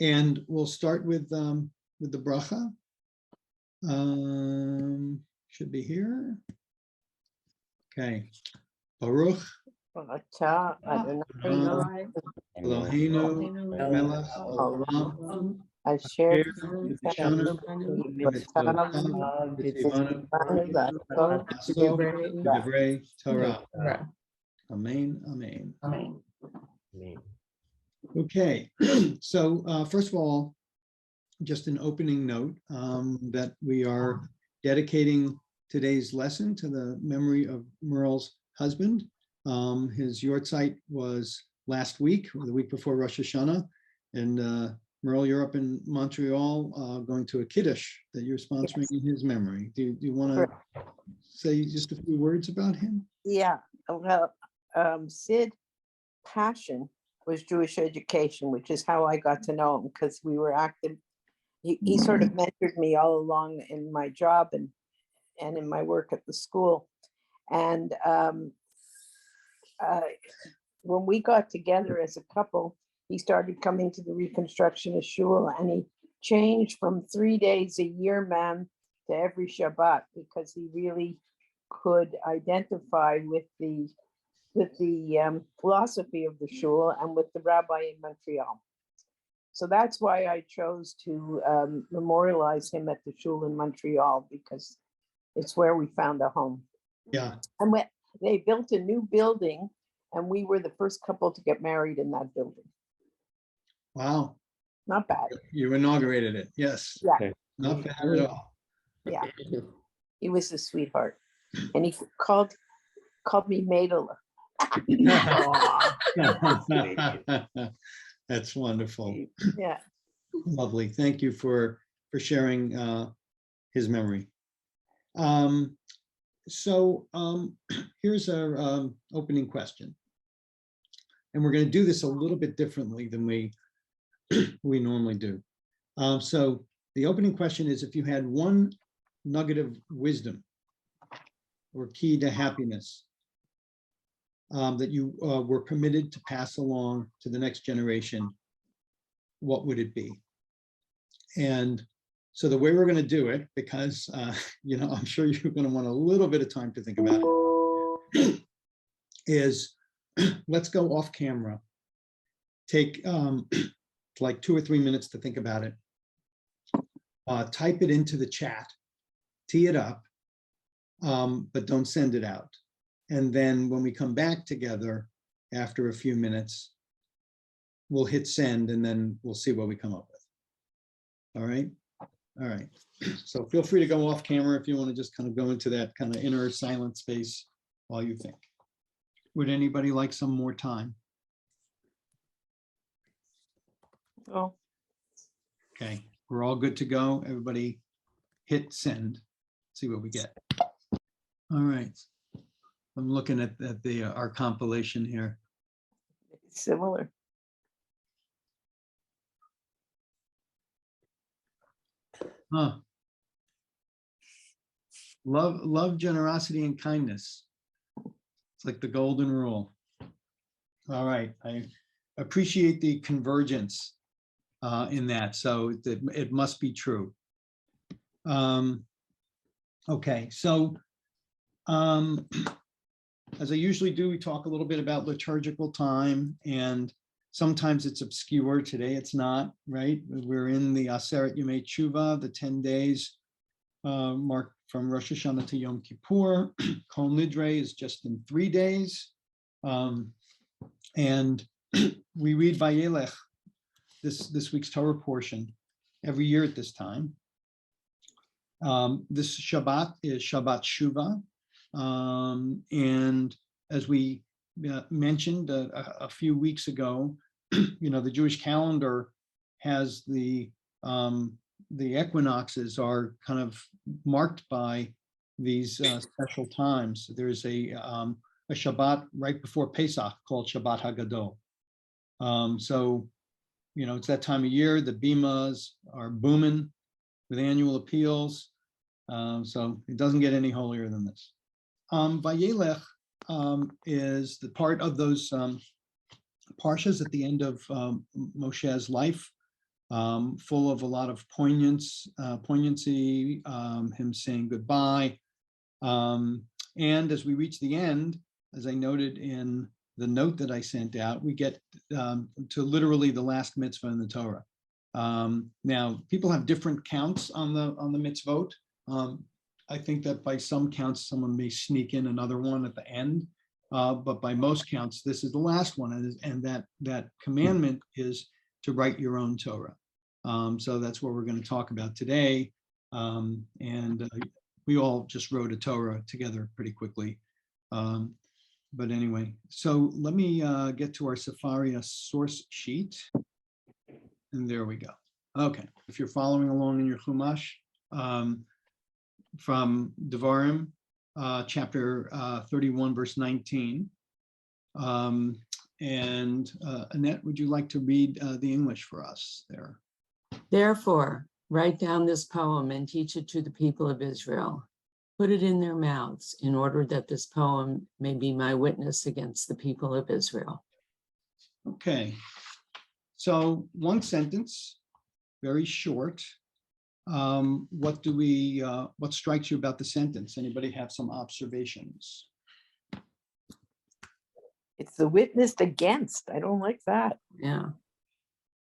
And we'll start with the bracha. Should be here. Okay. Baruch Eloheinu melech haolam asher v'shanu v'divrei Torah. Amen. Amen. Okay. So first of all, just an opening note that we are dedicating today's lesson to the memory of Merle's husband. His yortzeit was last week, or the week before Rosh Hashanah, and Merle, you're up in Montreal going to a kiddush that you're sponsoring in his memory. Do you want to say just a few words about him? Yeah, well, Sid passion was Jewish education, which is how I got to know him, because we were active. He sort of mentored me all along in my job and in my work at the school. And when we got together as a couple, he started coming to the reconstruction of shul, and he changed from 3 days a year, man, to every Shabbat, because he really could identify with the philosophy of the shul and with the rabbi in Montreal. So that's why I chose to memorialize him at the shul in Montreal, because it's where we found a home. Yeah. And they built a new building, and we were the first couple to get married in that building. Wow. Not bad. You inaugurated it. Yes. Yeah. Not bad at all. Yeah. He was a sweetheart. And he called me Madela. That's wonderful. Yeah. Lovely. Thank you for sharing his memory. So here's our opening question. And we're going to do this a little bit differently than we normally do. So the opening question is, if you had one nugget of wisdom or key to happiness that you were permitted to pass along to the next generation, what would it be? And so the way we're going to do it, because I'm sure you're going to want a little bit of time to think about it, is let's go off camera. Take like 2 or 3 minutes to think about it. Type it into the chat, tee it up, but don't send it out. And then when we come back together after a few minutes, we'll hit send, and then we'll see what we come up with. All right. All right. So feel free to go off camera if you want to just kind of go into that kind of inner silent space while you think. Would anybody like some more time? Oh. Okay, we're all good to go. Everybody hit send. See what we get. All right. I'm looking at our compilation here. It's similar. Huh. Love, generosity, and kindness. It's like the golden rule. All right. I appreciate the convergence in that. So it must be true. Okay. So as I usually do, we talk a little bit about liturgical time, and sometimes it's obscure. Today it's not, right? We're in the Aseret Yemei Tshuva, the 10 days marked from Rosh Hashanah to Yom Kippur. Kol Nidre is just in 3 days. And we read Vayelech, this week's Torah portion, every year at this time. This Shabbat is Shabbat Shuvah. And as we mentioned a few weeks ago, the Jewish calendar has the equinoxes are kind of marked by these special times. There's a Shabbat right before Pesach called Shabbat Hagadol. So, it's that time of year. The bimas are booming with annual appeals. So it doesn't get any holier than this. Vayelech is the part of those parshas at the end of Moshe's life, full of a lot of poignancy, him saying goodbye. And as we reach the end, as I noted in the note that I sent out, we get to literally the last mitzvah in the Torah. Now, people have different counts on the mitzvot. I think that by some counts, someone may sneak in another one at the end, but by most counts, this is the last one, and that commandment is to write your own Torah. So that's what we're going to talk about today, and we all just wrote a Torah together pretty quickly. But anyway, so let me get to our Sefaria source sheet. And there we go. Okay, if you're following along in your Chumash, from Devarim, chapter 31, verse 19. And Annette, would you like to read the English for us there? Therefore, write down this poem and teach it to the people of Israel. Put it in their mouths in order that this poem may be my witness against the people of Israel. Okay, so one sentence, very short. What strikes you about the sentence? Anybody have some observations? It's the witnessed against. I don't like that. Yeah.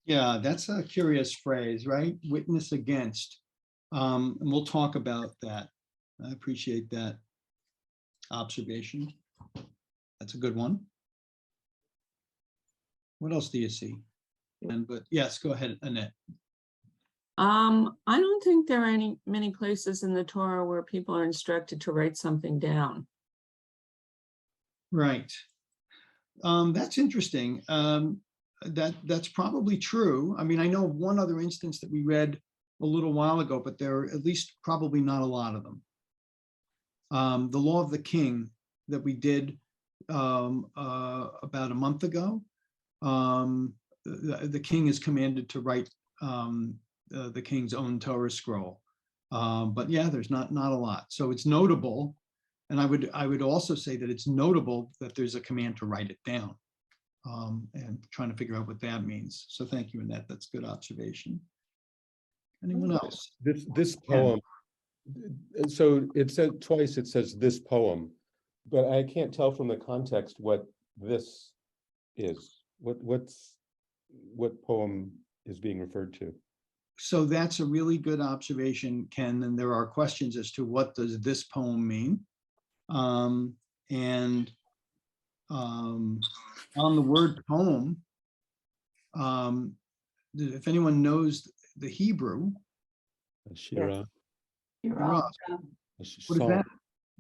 Yeah, that's a curious phrase, right? Witness against. And we'll talk about that. I appreciate that observation. That's a good one. What else do you see? But yes, go ahead, Annette. I don't think there are many places in the Torah where people are instructed to write something down. Right. That's interesting. That's probably true. I mean, I know of one other instance that we read a little while ago, but there are at least probably not a lot of them. The law of the king that we did about a month ago, the king is commanded to write the king's own Torah scroll. But yeah, there's not a lot. So it's notable. And I would also say that it's notable that there's a command to write it down, and trying to figure out what that means. So thank you, Annette. That's good observation. Anyone else? This poem, so it said twice, it says this poem, but I can't tell from the context what this is. What poem is being referred to? So that's a really good observation, Ken. And there are questions as to what does this poem mean? And on the word poem, if anyone knows the Hebrew, Shira. Shira. Yeah. What is that?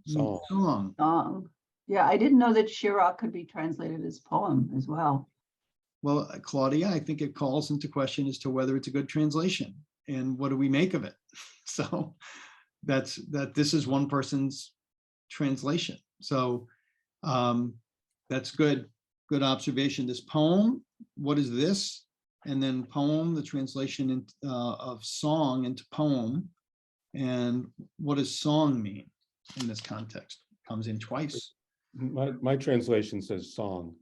Song. Song. Yeah, I didn't know that Shira could be translated as poem as well. Well, Claudia, I think it calls into question as to whether it's a good translation and what do we make of it. So this is one person's translation. So that's good observation. This poem, what is this? And then poem, the translation of song into poem. And what does song mean in this context? Comes in twice. My translation says song.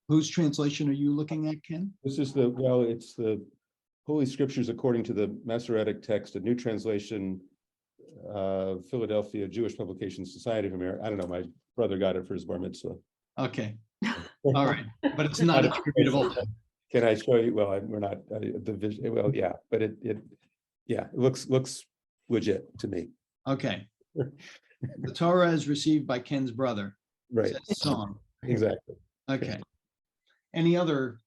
Whose translation are you looking at, Ken? This is it's the Holy Scriptures according to the Masoretic text, a new translation, Philadelphia Jewish Publication Society of America. I don't know, my brother got it for his bar mitzvah. Okay, all right, but it's not attributable. Can I show you? Well, we're not the vision. Well, yeah, but it looks legit to me. Okay. The Torah is received by Ken's brother. Right. It's a song. Exactly. Okay. Any other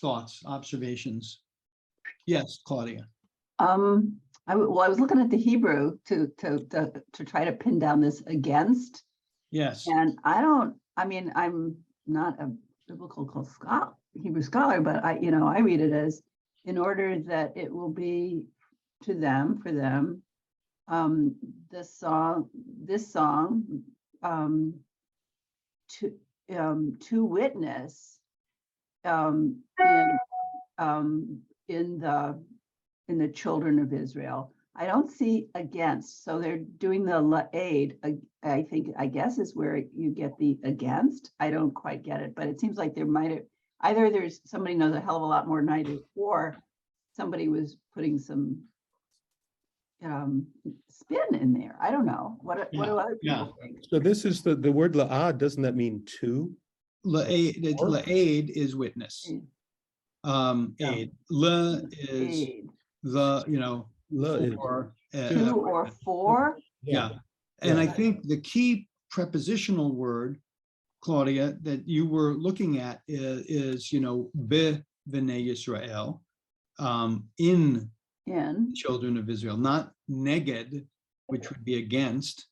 thoughts, observations? Yes, Claudia. I was looking at the Hebrew to try to pin down this against. Yes. And I'm not a biblical Hebrew scholar, but I read it as in order that it will be for them, this song, to witness in the children of Israel. I don't see against, so they're doing the la'aid. I guess is where you get the against. I don't quite get it, but it seems like there might have either there's somebody knows a hell of a lot more than I do, or somebody was putting some spin in there. I don't know. What do other yeah. people think? So this is the word la'ad, doesn't that mean two? La'aid is witness. Aid. La is Aid. the, you know, La is for, Two or four? yeah. And I Yeah. think the key prepositional word, Claudia, that you were looking at is you know, be v'nei Yisrael, in In. children of Israel, not neged, which would be against,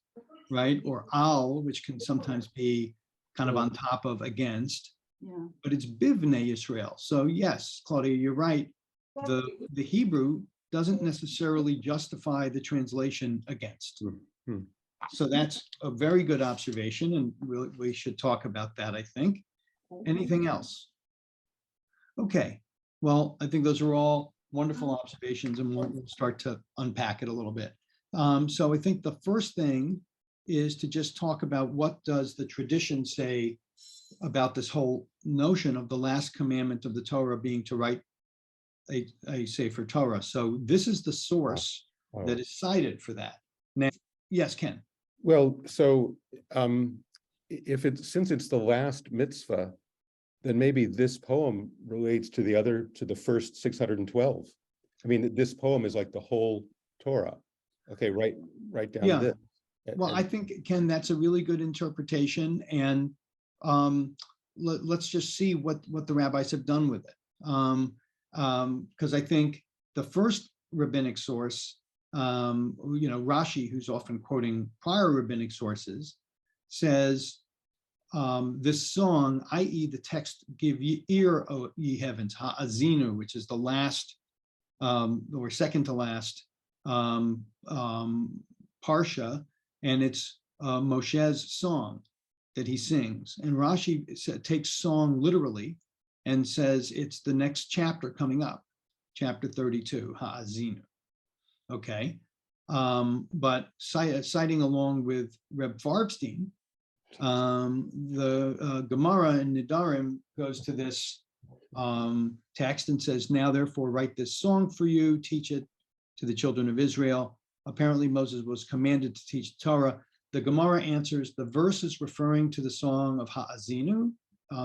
right? Or al, which can sometimes be kind of on top of against, Yeah. but it's bivnei Israel. So yes, Claudia, you're right. The Hebrew doesn't necessarily justify the translation against. Mhm. So that's a very good observation, and we should talk about that, I think. Anything else? Okay, well, I think those are all wonderful observations, and we'll start to unpack it a little bit. So I think the first thing is to just talk about what does the tradition say about this whole notion of the last commandment of the Torah being to write a Sefer Torah. So this is the source Oh. that is cited for that. Now, yes, Ken. Well, so if it's, since it's the last mitzvah, then maybe this poem relates to the first 612. I mean, this poem is like the whole Torah. Okay, write down Yeah. this. Well, I think, Ken, that's a really good interpretation, and let's just see what the rabbis have done with it. Because I think the first rabbinic source, you know, Rashi, who's often quoting prior rabbinic sources, says this song, i.e. the text, give ye ear, O ye heavens, ha'azinu, which is the last or second to last parsha, and it's Moshe's song that he sings. And Rashi takes song literally and says it's the next chapter coming up, chapter 32, ha'azinu. Okay, but citing along with Reb Farbstein, the Gemara in Nidarim goes to this text and says, now therefore write this song for you, teach it to the children of Israel. Apparently Moses was commanded to teach Torah. The Gemara answers, the verse is referring to the song of Ha'azinu.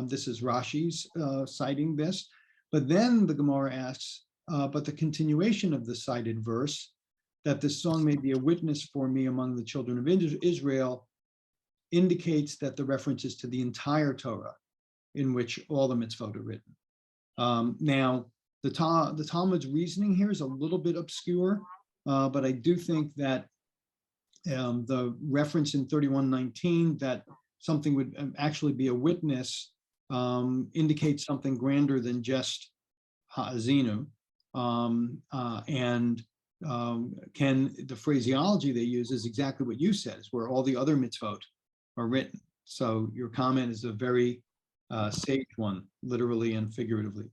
This is Rashi's citing this. But then the Gemara asks, but the continuation of the cited verse, that this song may be a witness for me among the children of Israel, indicates that the reference is to the entire Torah in which all the mitzvot are written. Now, the Talmud's reasoning here is a little bit obscure, but I do think that the reference in 31:19 that something would actually be a witness indicates something grander than just ha'azinu. The phraseology they use is exactly what you said, is where all the other mitzvot are written. So your comment is a very sage one, literally and figuratively.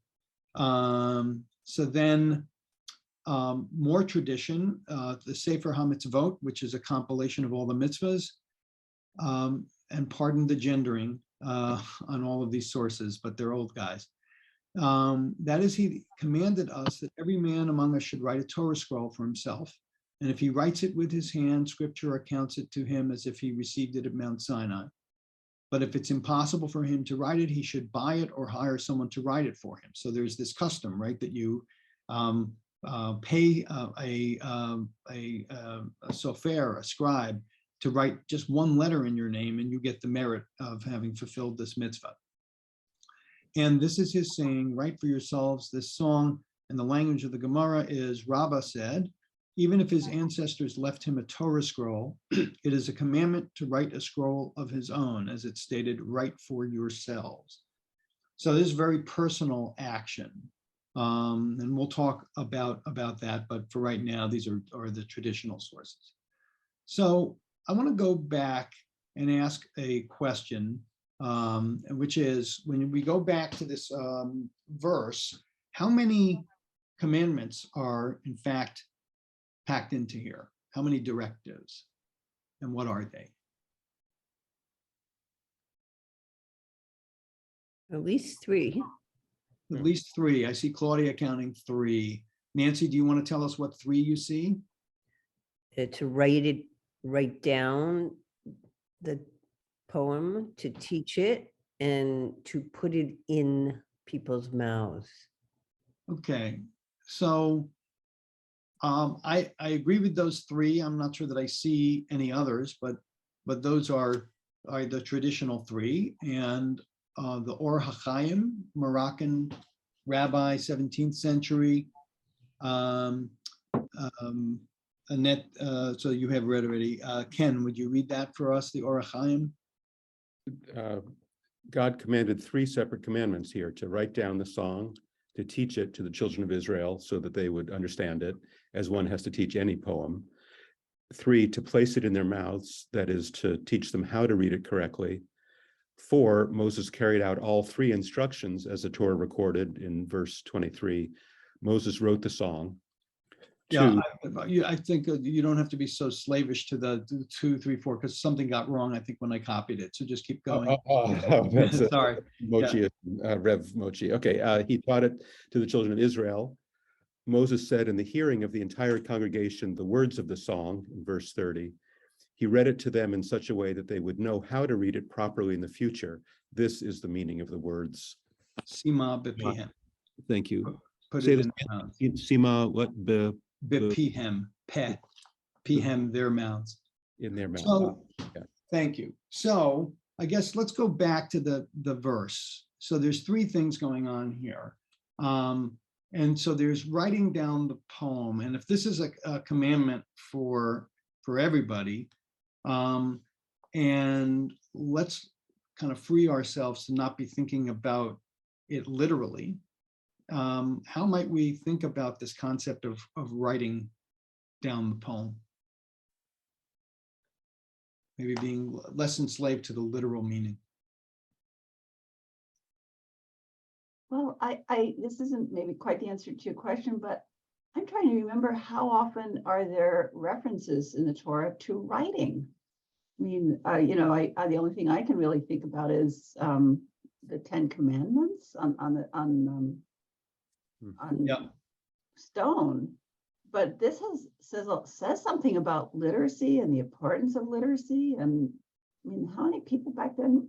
So then more tradition, the Sefer HaMitzvot, which is a compilation of all the mitzvahs, and pardon the gendering on all of these sources, but they're old guys. That is, he commanded us that every man among us should write a Torah scroll for himself. And if he writes it with his hand, scripture accounts it to him as if he received it at Mount Sinai. But if it's impossible for him to write it, he should buy it or hire someone to write it for him. So there's this custom, right, that you pay a sofer, a scribe, to write just one letter in your name, and you get the merit of having fulfilled this mitzvah. And this is his saying, write for yourselves this song. And the language of the Gemara is, Rabbah said, even if his ancestors left him a Torah scroll, it is a commandment to write a scroll of his own, as it's stated, write for yourselves. So this is very personal action. And we'll talk about that, but for right now, these are the traditional sources. So I want to go back and ask a question, which is, when we go back to this verse, how many commandments are in fact packed into here? How many directives? And what are they? At least three. At least three. I see Claudia counting three. Nancy, do you want to tell us what 3 you see? To write down the poem, to teach it, and to put it in people's mouths. Okay, so I agree with those 3. I'm not sure that I see any others, but those are the traditional 3. And the Or HaChaim, Moroccan rabbi, 17th century. Annette, so you have read already. Ken, would you read that for us, the Or HaChaim? God commanded 3 separate commandments here: to write down the song, to teach it to the children of Israel so that they would understand it, as one has to teach any poem. 3, to place it in their mouths, that is, to teach them how to read it correctly. 4, Moses carried out all 3 instructions as the Torah recorded in verse 23. Moses wrote the song. Yeah, 2, I think you don't have to be so slavish to the 2, 3, 4, because something got wrong, I think, when I copied it. So just keep going. That's a Sorry. Mochi, Rev Mochi. Okay, he taught it to the children of Israel. Moses said in the hearing of the entire congregation the words of the song, in verse 30. He read it to them in such a way that they would know how to read it properly in the future. This is the meaning of the words. Sima bepihem. Thank you. Put Say it this in their mouths. again. Sima, what? Bepihem, peh, pihem, their mouths. In their mouth. So, yeah. thank you. So I guess let's go back to the verse. So there's 3 things going on here. And so there's writing down the poem. And if this is a commandment for everybody, and let's kind of free ourselves to not be thinking about it literally. How might we think about this concept of writing down the poem? Maybe being less enslaved to the literal meaning. Well, this isn't maybe quite the answer to your question, but I'm trying to remember how often are there references in the Torah to writing? I mean, the only thing I can really think about is the 10 Commandments on Yeah. stone. But this says something about literacy and the importance of literacy. And I mean, how many people back then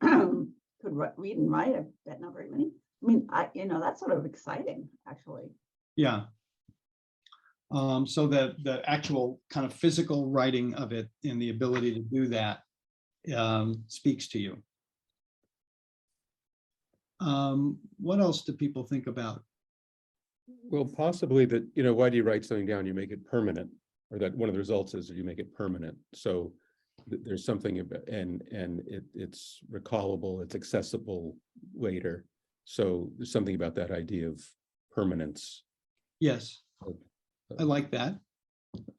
could read and write? I bet not very many. I mean, that's sort of exciting, actually. Yeah. So the actual kind of physical writing of it and the ability to do that speaks to you. What else do people think about? Well, possibly that, why do you write something down? You make it permanent, or that one of the results is that you make it permanent. So there's something about, and it's recallable, it's accessible later. So there's something about that idea of permanence. Yes, I like that.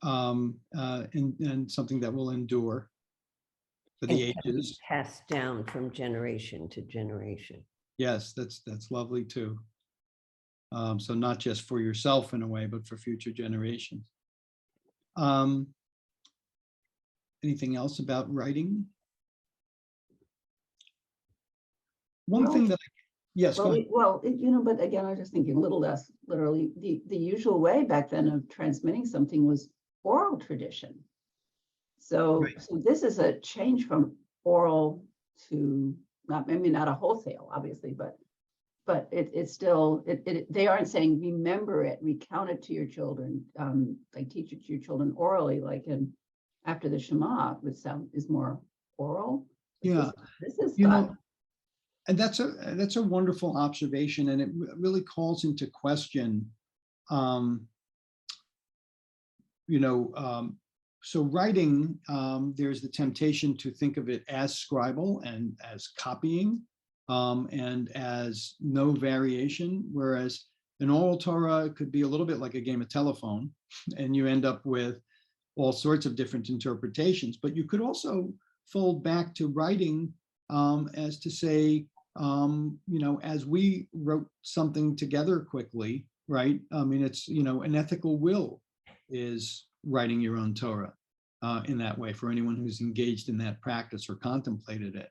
And something that will endure for the And can be ages. passed down from generation to generation. Yes, that's lovely too. So not just for yourself in a way, but for future generations. Anything else about writing? One thing that, yes, go ahead. But again, I was just thinking a little less literally. The usual way back then of transmitting something was oral tradition. So, Right. so this is a change from oral to maybe not a wholesale, obviously, but it's still, they aren't saying remember it, recount it to your children, like teach it to your children orally, like after the Shema, which is more oral. Yeah, This is and that's a wonderful observation, and it really calls into question, so writing, there's the temptation to think of it as scribal and as copying, and as no variation, whereas an oral Torah could be a little bit like a game of telephone, and you end up with all sorts of different interpretations. But you could also fold back to writing as to say, as we wrote something together quickly, right? I mean, it's, an ethical will is writing your own Torah in that way for anyone who's engaged in that practice or contemplated it.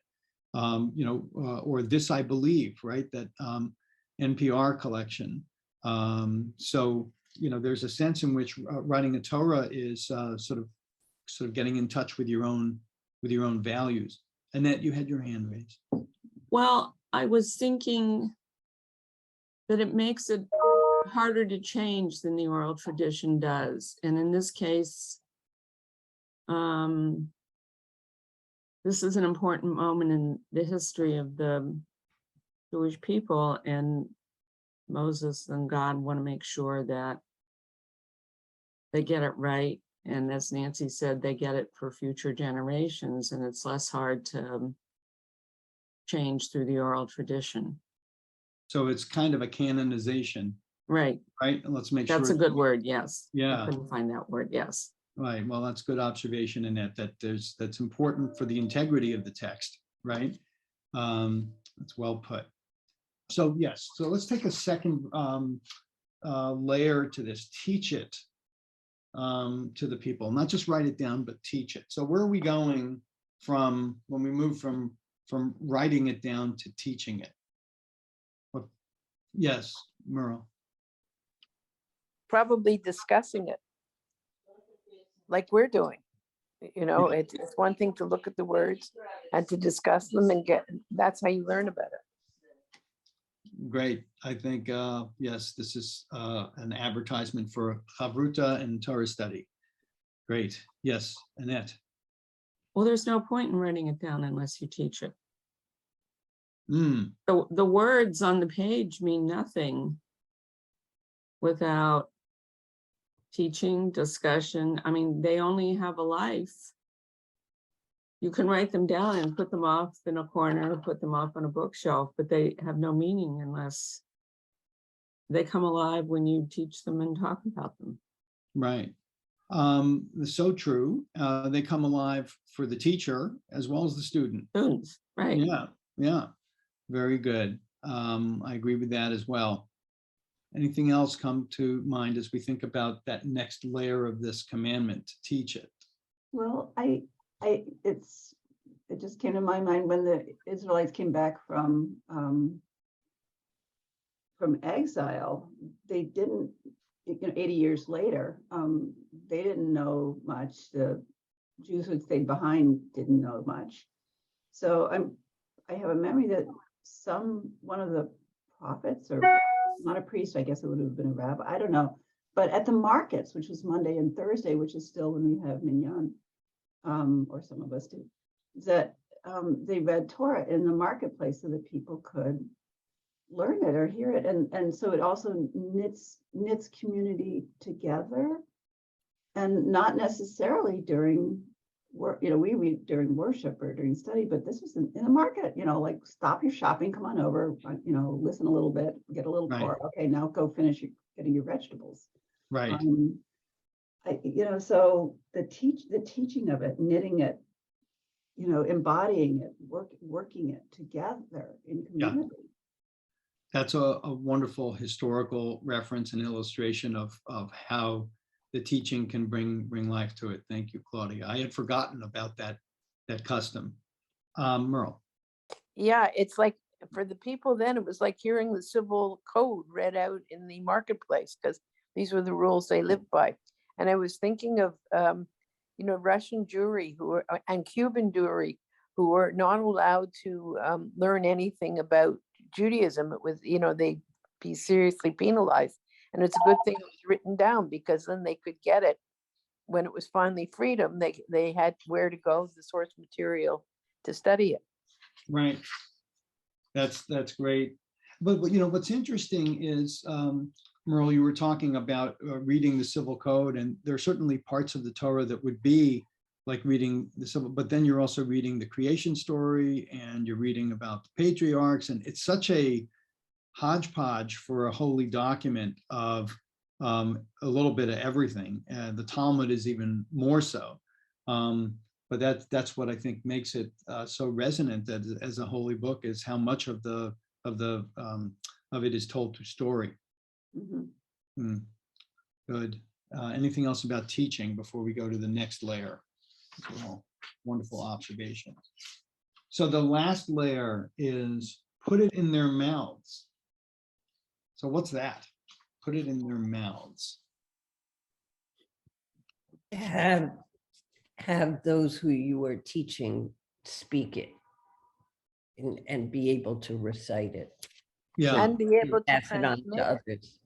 Or This I Believe, right? That NPR collection. So there's a sense in which writing a Torah is sort of getting in touch with your own values. Annette, you had your hand raised. Well, I was thinking that it makes it harder to change than the oral tradition does. And in this case, this is an important moment in the history of the Jewish people, and Moses and God want to make sure that they get it right. And as Nancy said, they get it for future generations, and it's less hard to change through the oral tradition. So it's kind of a canonization, Right. right? And let's make sure. That's a good word. Yes. Yeah. I couldn't find that word. Yes. Right. Well, that's good observation, Annette, that's important for the integrity of the text, right? That's well put. So yes, so let's take a second layer to this. Teach it to the people, not just write it down, but teach it. So where are we going from when we move from writing it down to teaching it? What? Yes, Merle. Probably discussing it, like we're doing. It's one thing to look at the words and to discuss them and that's how you learn about it. Great. I think, yes, this is an advertisement for Chavruta and Torah study. Great. Yes, Annette. Well, there's no point in writing it down unless you teach it. Mm, The words on the page mean nothing without teaching, discussion. I mean, they only have a life. You can write them down and put them off in a corner, put them off on a bookshelf, but they have no meaning unless they come alive when you teach them and talk about them. right. So true. They come alive for the teacher as well as the student. Students, right? Yeah, yeah. Very good. I agree with that as well. Anything else come to mind as we think about that next layer of this commandment to teach it? Well, it just came to my mind when the Israelites came back from exile. They didn't, 80 years later, they didn't know much. The Jews who stayed behind didn't know much. So I have a memory that one of the prophets, or not a priest, I guess it would have been a rabbi, I don't know, but at the markets, which was Monday and Thursday, which is still when we have minyan, or some of us do, that they read Torah in the marketplace so that people could learn it or hear it. And so it also knits community together, and not necessarily during work. We read during worship or during study, but this was in the market, like stop your shopping, come on over, listen a little bit, get a little Right. Torah. Okay, now go finish getting your vegetables. Right. So the teaching of it, knitting it, embodying it, working it together in community. Yeah. That's a wonderful historical reference and illustration of how the teaching can bring life to it. Thank you, Claudia. I had forgotten about that custom. Merle. Yeah, it's like for the people then, it was like hearing the civil code read out in the marketplace, because these were the rules they lived by. And I was thinking of, Russian Jewry and Cuban Jewry who were not allowed to learn anything about Judaism. It was, they'd be seriously penalized. And it's a good thing it was written down, because then they could get it when it was finally freedom. They had where to go, the source material to study it. Right. That's great. But what's interesting is, Merle, you were talking about reading the civil code, and there are certainly parts of the Torah that would be like reading the civil, but then you're also reading the creation story, and you're reading about the patriarchs, and it's such a hodgepodge for a holy document of a little bit of everything. The Talmud is even more so. But that's what I think makes it so resonant as a holy book, is how much of it is told through story. Mm-hmm. Good. Anything else about teaching before we go to the next layer? Well, wonderful observation. So the last layer is put it in their mouths. So what's that? put it in their mouths. Have those who you are teaching speak it and be able to recite it. Yeah, And be able to Pass it on transmit to it. others.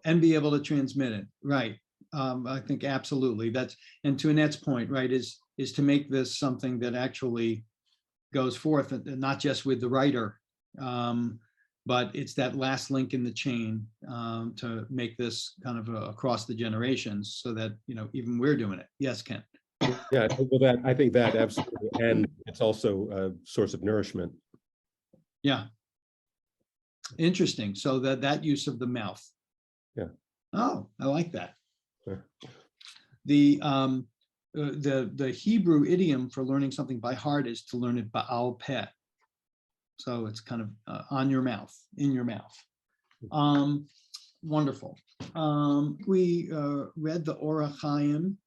and be able to transmit it, right? I think absolutely, that's, and to Annette's point, right, is to make this something that actually goes forth, and not just with the writer, but it's that last link in the chain, to make this kind of across the generations, so that, you know, even we're doing it. Yes, Ken? Yeah, well, that, I think that absolutely, and it's also a source of nourishment. Yeah. Interesting, so that use of the mouth. Yeah. Oh, I like that. Yeah. The Hebrew idiom for learning something by heart is to learn it ba'al peh. So it's kind of on your mouth, in your mouth. Wonderful. We read the Orach Chaim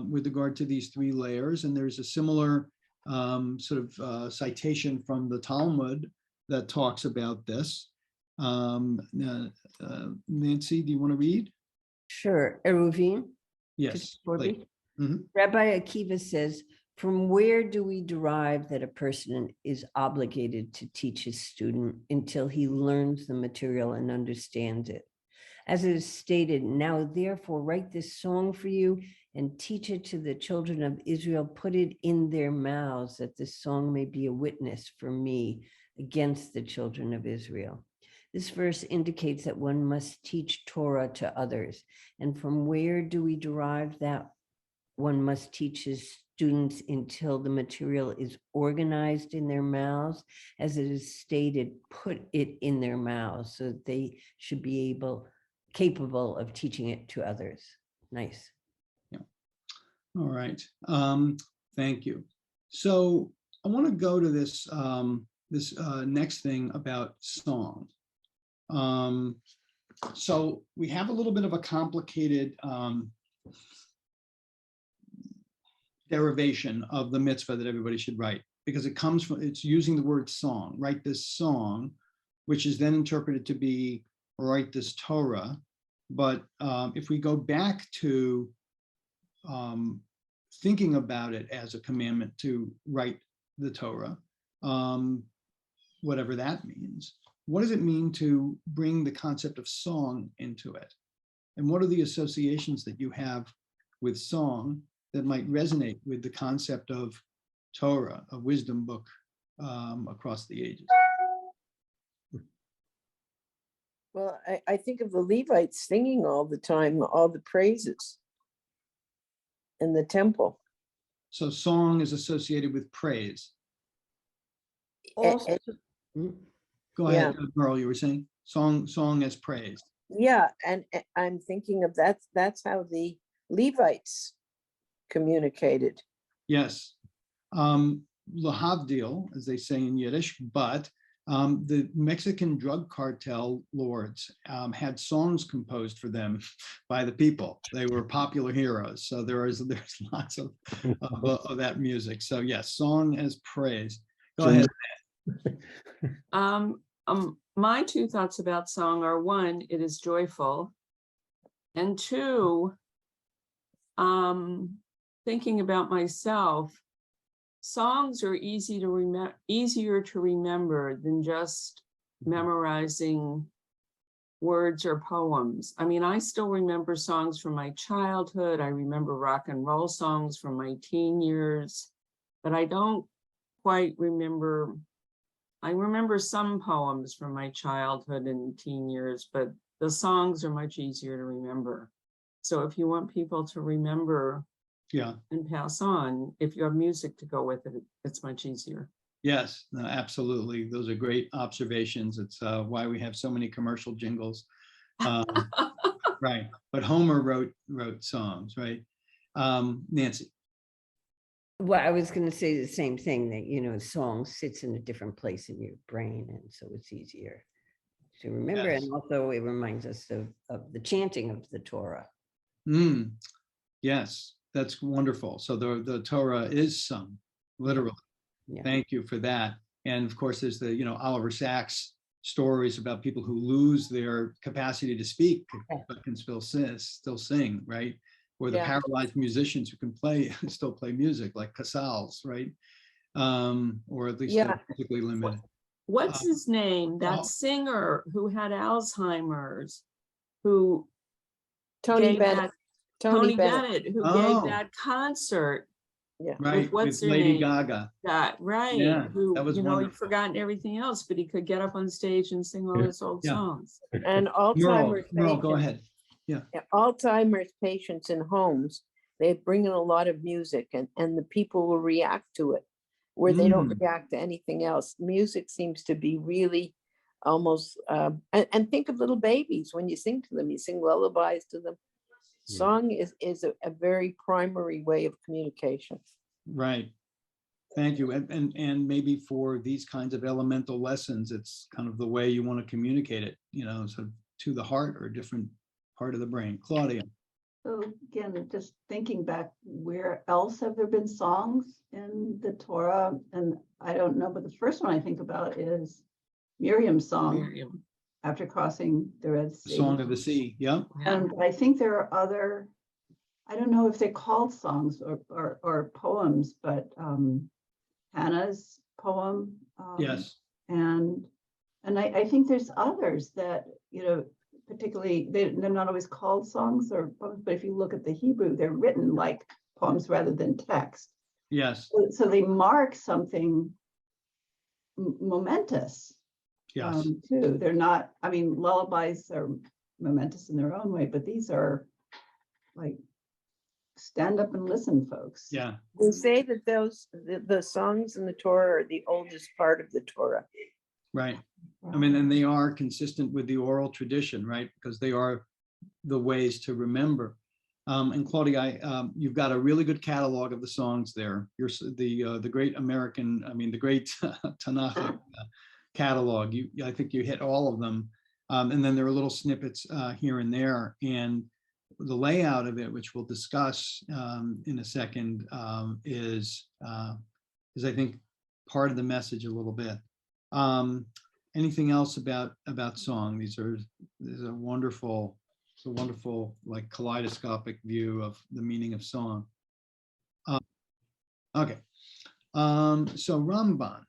with regard to these 3 layers, and there's a similar sort of citation from the Talmud that talks about this. Nancy, do you want to read? Sure. Eruvin. Yes. Corby? please. Mhm. Rabbi Akiva says, from where do we derive that a person is obligated to teach his student until he learns the material and understands it? As it is stated, now therefore write this song for you and teach it to the children of Israel, put it in their mouths, that this song may be a witness for me against the children of Israel. This verse indicates that one must teach Torah to others. And from where do we derive that one must teach his students until the material is organized in their mouths? As it is stated, put it in their mouths, so that they should be capable of teaching it to others. Nice. All right. Thank you. So I want to go to this next thing about song. So we have a little bit of a complicated derivation of the mitzvah that everybody should write, because it comes from, it's using the word song, write this song, which is then interpreted to be write this Torah. But if we go back to thinking about it as a commandment to write the Torah, whatever that means, what does it mean to bring the concept of song into it? And what are the associations that you have with song that might resonate with the concept of Torah, a wisdom book across the ages? Well, I think of the Levites singing all the time, all the praises in the temple. So song is associated with praise. Also, Go ahead, Merle, you were saying song as praise. Yeah, and I'm thinking of that's how the Levites communicated. Yes. Lahavdil, as they say in Yiddish, but the Mexican drug cartel lords had songs composed for them by the people. They were popular heroes. So there's lots of that music. So yes, song as praise. Go ahead. My 2 thoughts about song are: 1, it is joyful, and 2, thinking about myself, songs are easier to remember than just memorizing words or poems. I mean, I still remember songs from my childhood. I remember rock and roll songs from my teen years, but I don't quite remember. I remember some poems from my childhood and teen years, but the songs are much easier to remember. So if you want people to remember and pass on, if you have music to go with it, it's much easier. Yes, no, absolutely. Those are great observations. It's why we have so many commercial jingles. Right. But Homer wrote songs, right? Nancy. well, I was going to say the same thing, that, you know, song sits in a different place in your brain, and so it's easier to remember. Yes. And also it reminds us of the chanting of the Torah. Yes, that's wonderful. So the Torah is sung, literally. Yeah. Thank you for that. And of course, there's the, Oliver Sacks stories about people who lose their capacity to speak, but can still sing, right? Or the Yeah. paralyzed musicians who can play, still play music, like Casals, right? Or at least Yeah. they're physically limited. What's his name? well- That singer who had Alzheimer's, who Tony gave Bennett. that, Tony Tony Bennett. Bennett, who Oh. gave that concert Right, what's with her Lady name? Gaga. that, right? Yeah, Who, that was he'd wonderful. forgotten everything else, but he could get up on stage and sing all Yeah. his old Yeah. songs. And Alzheimer's Merle, go patients, ahead. yeah, Alzheimer's patients in homes, they bring in a lot of music and the people will react to it where they don't Mm. react to anything else. Music seems to be really almost, and think of little babies when you sing to them, you sing lullabies to them. Mm. Song is a very primary way of communication. Right. Thank you. And maybe for these kinds of elemental lessons, it's kind of the way you want to communicate it, sort of to the heart or a different part of the brain. Claudia. So again, just thinking back, where else have there been songs in the Torah? And I don't know, but the first one I think about is Miriam's song Miriam. after crossing the Red Sea. Song of the Sea. Yeah. And I think there are other, I don't know if they're called songs or poems, but Hannah's poem. Yes. And I think there's others that, particularly, they're not always called songs or poems, but if you look at the Hebrew, they're written like poems rather than text. Yes. So they mark something momentous. Yes. Too. They're not, I mean, lullabies are momentous in their own way, but these are like stand up and listen, folks. Yeah. They say that the songs in the Torah are the oldest part of the Torah. Right. I mean, and they are consistent with the oral tradition, right? Because they are the ways to remember. And Claudia, you've got a really good catalog of the songs there. You're the great American, the great Tanakh catalog. I think you hit all of them. And then there are little snippets here and there. And the layout of it, which we'll discuss in a second, is I think part of the message a little bit. Anything else about song? These are wonderful. It's a wonderful, like, kaleidoscopic view of the meaning of song. Okay, so Ramban.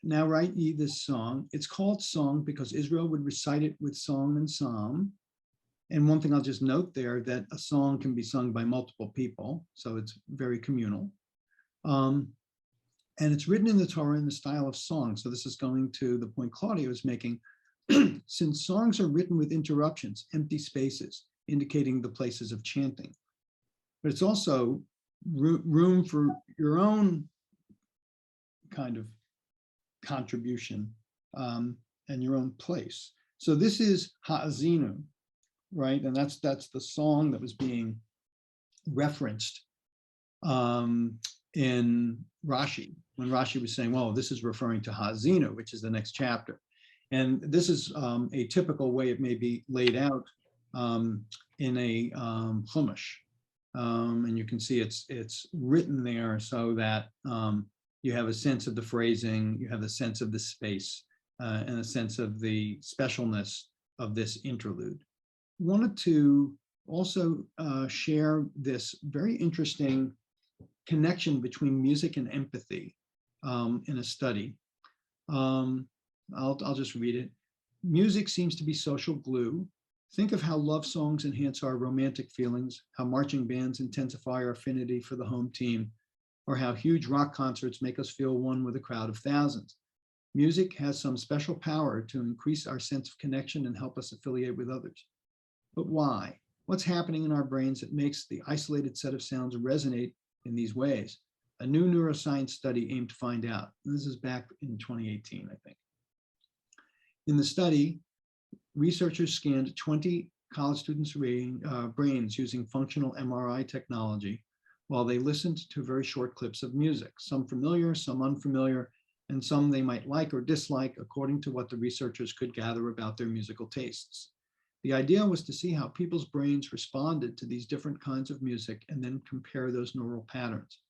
Now write ye this song. It's called song because Israel would recite it with song and psalm. And one thing I'll just note there, that a song can be sung by multiple people, so it's very communal. And it's written in the Torah in the style of song. So this is going to the point Claudia was making. Since songs are written with interruptions, empty spaces, indicating the places of chanting. But it's also room for your own kind of contribution and your own place. So this is Ha'azinu, right? And that's the song that was being referenced in Rashi, when Rashi was saying, well, this is referring to Ha'azinu, which is the next chapter. And this is a typical way it may be laid out in a chumash. And you can see it's written there so that you have a sense of the phrasing, you have a sense of the space, and a sense of the specialness of this interlude. Wanted to also share this very interesting connection between music and empathy in a study. I'll just read it. Music seems to be social glue. Think of how love songs enhance our romantic feelings, how marching bands intensify our affinity for the home team, or how huge rock concerts make us feel one with a crowd of thousands. Music has some special power to increase our sense of connection and help us affiliate with others. But why? What's happening in our brains that makes the isolated set of sounds resonate in these ways? A new neuroscience study aimed to find out. This is back in 2018, I think. In the study, researchers scanned 20 college students' brains using functional MRI technology while they listened to very short clips of music, some familiar, some unfamiliar, and some they might like or dislike according to what the researchers could gather about their musical tastes. The idea was to see how people's brains responded to these different kinds of music and then compare those neural patterns.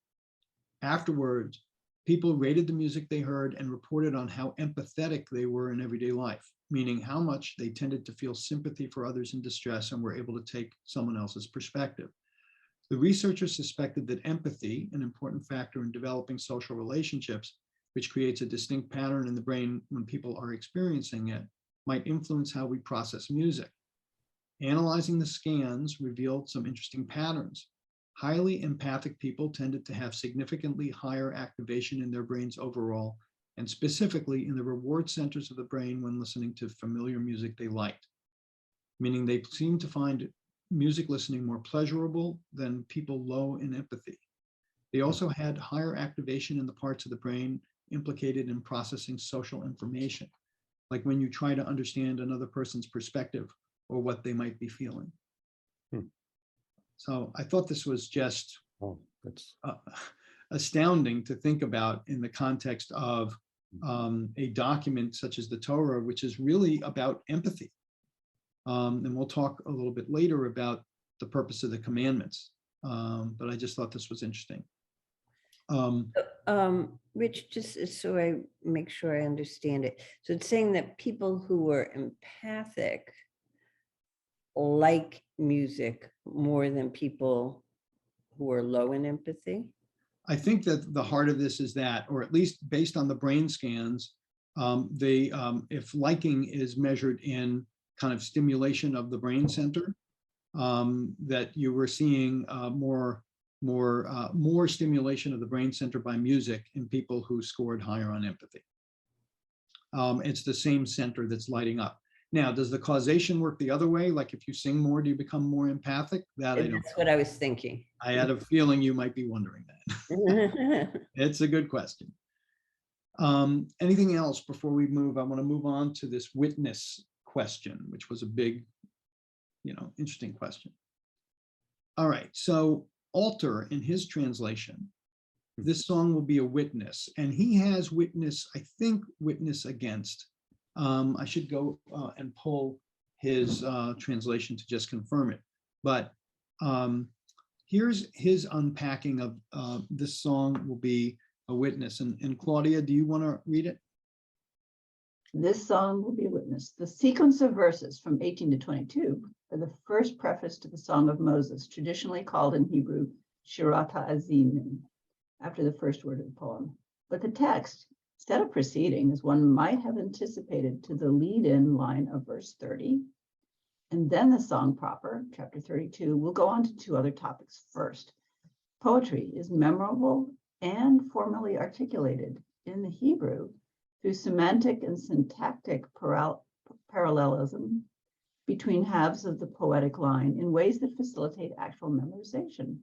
Afterwards, people rated the music they heard and reported on how empathetic they were in everyday life, meaning how much they tended to feel sympathy for others in distress and were able to take someone else's perspective. The researchers suspected that empathy, an important factor in developing social relationships, which creates a distinct pattern in the brain when people are experiencing it, might influence how we process music. Analyzing the scans revealed some interesting patterns. Highly empathic people tended to have significantly higher activation in their brains overall, and specifically in the reward centers of the brain when listening to familiar music they liked, meaning they seemed to find music listening more pleasurable than people low in empathy. They also had higher activation in the parts of the brain implicated in processing social information, like when you try to understand another person's perspective or what they might be feeling. So I thought this was just That's astounding to think about in the context of a document such as the Torah, which is really about empathy. And we'll talk a little bit later about the purpose of the commandments. But I just thought this was interesting. Rich, just so I make sure I understand it. So it's saying that people who were empathic like music more than people who are low in empathy? I think that the heart of this is that, or at least based on the brain scans, if liking is measured in kind of stimulation of the brain center, that you were seeing more stimulation of the brain center by music in people who scored higher on empathy. It's the same center that's lighting up. Now, does the causation work the other way? Like if you sing more, do you become more empathic? That I don't. That's what I was thinking. I had a feeling you might be wondering that. It's a good question. Anything else before we move? I want to move on to this witness question, which was a big, interesting question. All right, so Alter, in his translation, this song will be a witness, and he has witness, I think, witness against. I should go and pull his translation to just confirm it. But here's his unpacking of this song will be a witness. And Claudia, do you want to read it? This song will be a witness. The sequence of verses from 18 to 22 are the first preface to the Song of Moses, traditionally called in Hebrew Shirat HaAzimim, after the first word of the poem. But the text, instead of proceeding, as one might have anticipated, to the lead-in line of verse 30, and then the song proper, chapter 32, will go on to two other topics first. Poetry is memorable and formally articulated in the Hebrew through semantic and syntactic parallelism between halves of the poetic line in ways that facilitate actual memorization.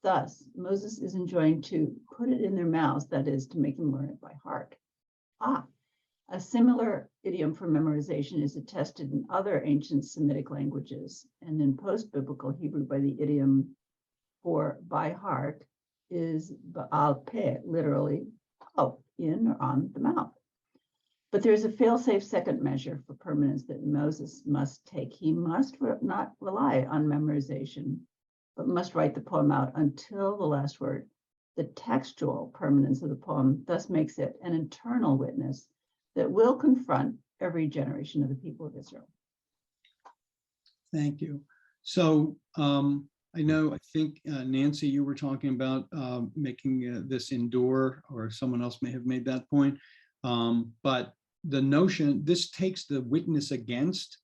Thus, Moses is enjoined to put it in their mouths, that is, to make them learn it by heart. A similar idiom for memorization is attested in other ancient Semitic languages, and in post-biblical Hebrew by the idiom for by heart is ba'al peh, literally, in or on the mouth. But there's a fail-safe second measure for permanence that Moses must take. He must not rely on memorization, but must write the poem out until the last word. The textual permanence of the poem thus makes it an internal witness that will confront every generation of the people of Israel. Thank you. So I think Nancy, you were talking about making this indoor, or someone else may have made that point. But the notion, this takes the witness against,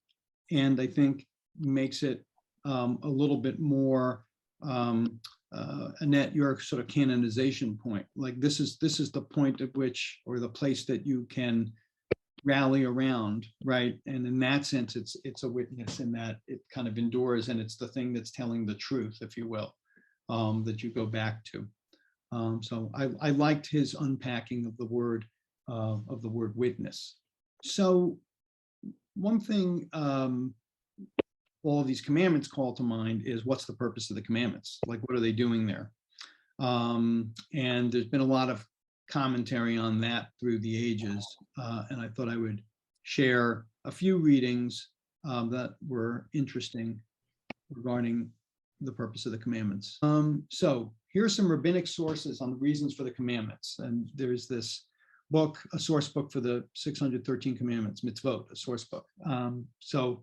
and I think makes it a little bit more, Annette, your sort of canonization point. Like this is the point at which, or the place that you can rally around, right? And in that sense, it's a witness in that it kind of endures, and it's the thing that's telling the truth, if you will, that you go back to. So I liked his unpacking of the word witness. So one thing all of these commandments call to mind is, what's the purpose of the commandments? Like, what are they doing there? And there's been a lot of commentary on that through the ages. And I thought I would share a few readings that were interesting regarding the purpose of the commandments. So here are some rabbinic sources on the reasons for the commandments. And there's this book, a source book for the 613 commandments, Mitzvot, a source book. So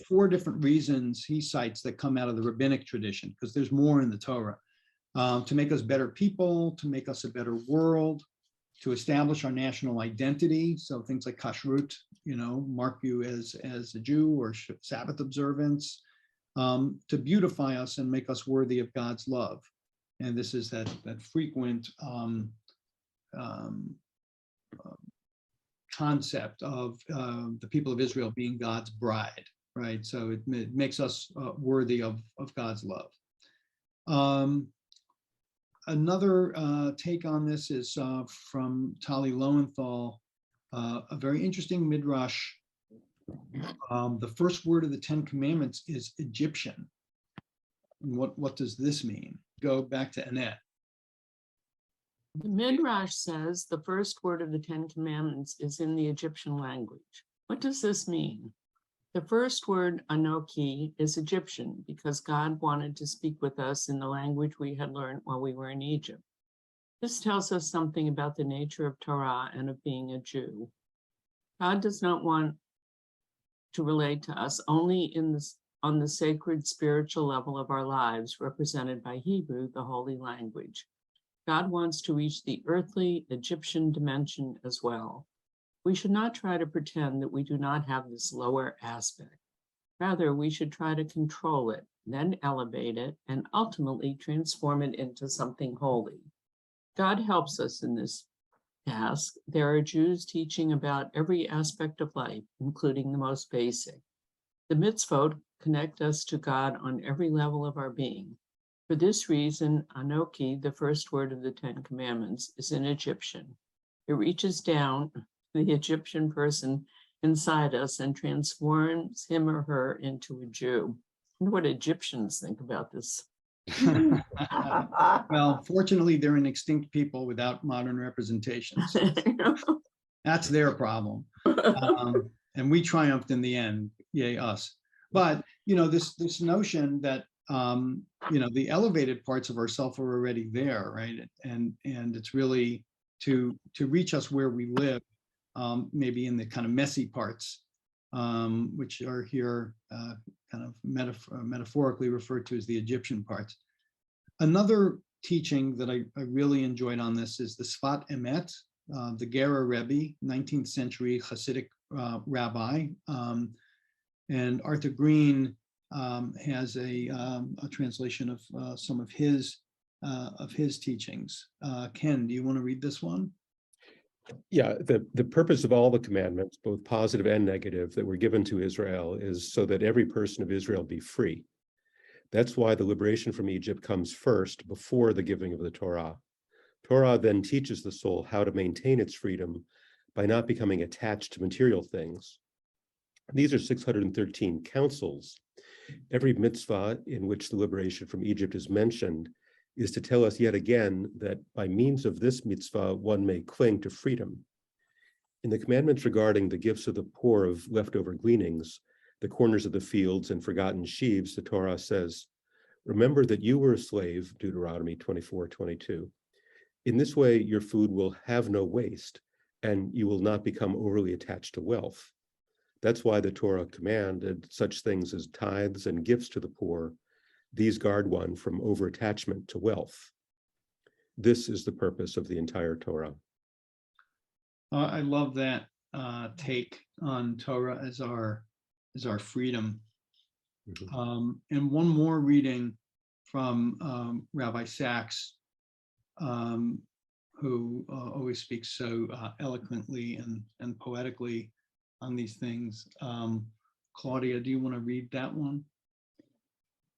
four different reasons he cites that come out of the rabbinic tradition, because there's more in the Torah. To make us better people, to make us a better world, to establish our national identity. So things like kashrut, mark you as a Jew, or Sabbath observance, to beautify us and make us worthy of God's love. And this is that frequent concept of the people of Israel being God's bride, right? So it makes us worthy of God's love. Another take on this is from Tali Lowenthal, a very interesting midrash. The first word of the 10 commandments is Egyptian. And what does this mean? Go back to Annette. The Midrash says the first word of the 10 commandments is in the Egyptian language. What does this mean? The first word, Anoki, is Egyptian because God wanted to speak with us in the language we had learned while we were in Egypt. This tells us something about the nature of Torah and of being a Jew. God does not want to relate to us only on the sacred spiritual level of our lives, represented by Hebrew, the holy language. God wants to reach the earthly Egyptian dimension as well. We should not try to pretend that we do not have this lower aspect. Rather, we should try to control it, then elevate it, and ultimately transform it into something holy. God helps us in this task. There are Jews teaching about every aspect of life, including the most basic. The mitzvot connect us to God on every level of our being. For this reason, Anoki, the first word of the 10 commandments, is in Egyptian. It reaches down the Egyptian person inside us and transforms him or her into a Jew. I wonder what Egyptians think about this. Well, fortunately, they're an extinct people without modern representations. That's their problem. And we triumphed in the end, yay us. But, this notion that, the elevated parts of ourself are already there, right? And it's really to reach us where we live, maybe in the kind of messy parts, which are here kind of metaphorically referred to as the Egyptian parts. Another teaching that I really enjoyed on this is the Sefat Emet, the Gera Rebbe, 19th century Hasidic rabbi. And Arthur Green has a translation of some of his teachings. Ken, do you want to read this one? Yeah, the purpose of all the commandments, both positive and negative, that were given to Israel is so that every person of Israel be free. That's why the liberation from Egypt comes first, before the giving of the Torah. Torah then teaches the soul how to maintain its freedom by not becoming attached to material things. These are 613 counsels. Every mitzvah in which the liberation from Egypt is mentioned is to tell us yet again that by means of this mitzvah, one may cling to freedom. In the commandments regarding the gifts of the poor of leftover gleanings, the corners of the fields and forgotten sheaves, the Torah says, remember that you were a slave, Deuteronomy 24:22. In this way, your food will have no waste, and you will not become overly attached to wealth. That's why the Torah commanded such things as tithes and gifts to the poor. These guard one from over-attachment to wealth. This is the purpose of the entire Torah. I love that take on Torah as our freedom. And one more reading from Rabbi Sacks, who always speaks so eloquently and poetically on these things. Claudia, do you want to read that one?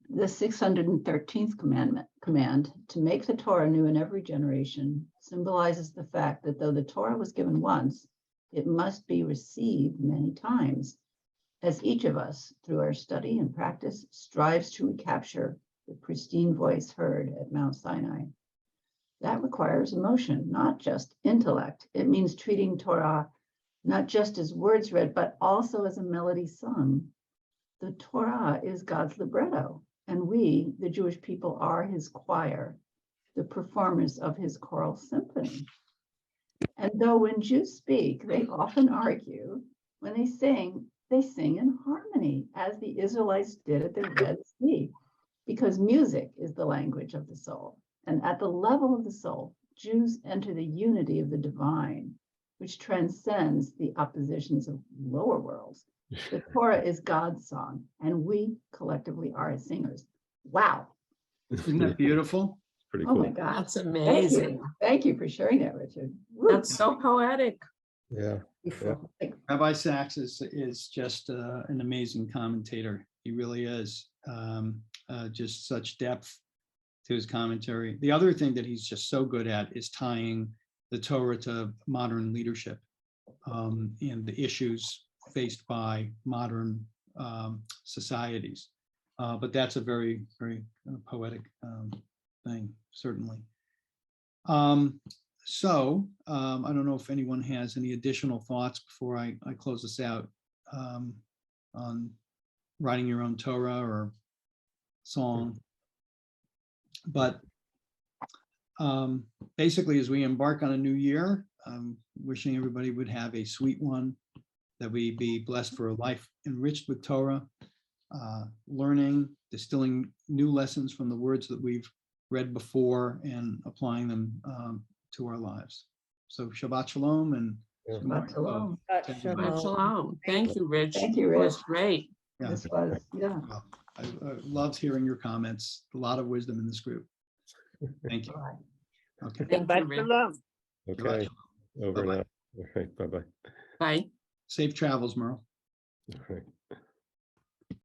The 613th command to make the Torah new in every generation symbolizes the fact that though the Torah was given once, it must be received many times, as each of us, through our study and practice, strives to recapture the pristine voice heard at Mount Sinai. That requires emotion, not just intellect. It means treating Torah not just as words read, but also as a melody sung. The Torah is God's libretto, and we, the Jewish people, are his choir. the performers of his choral symphony. And though when Jews speak, they often argue, when they sing in harmony, as the Israelites did at the Red Sea, because music is the language of the soul. And at the level of the soul, Jews enter the unity of the divine, which transcends the oppositions of lower worlds. The Torah is God's song, and we collectively are its singers. Wow. Isn't that beautiful? Pretty Oh my cool. God. That's Thank amazing. you. Thank you for sharing that, Richard. Woo. That's so poetic. Yeah. Beautiful. Rabbi Sacks is just an amazing commentator. He really is. Just such depth to his commentary. The other thing that he's just so good at is tying the Torah to modern leadership and the issues faced by modern societies. But that's a very, very poetic thing, certainly. So I don't know if anyone has any additional thoughts before I close this out on writing your own Torah or song. But basically, as we embark on a new year, I'm wishing everybody would have a sweet one, that we be blessed for a life enriched with Torah, learning, distilling new lessons from the words that we've read before and applying them to our lives. So Shabbat Shalom and Yeah. Shabbat Shalom. Shabbat Shalom. Thank you, Rich. Thank you, It was Rich. great. Yeah. This was, yeah. I loved hearing your comments. A lot of wisdom in this group. Thank you. Okay. Thank you, Shabbat Rich. shalom. Okay, over Bye-bye. now. All right, bye-bye. Bye. Safe travels, Merle. All right.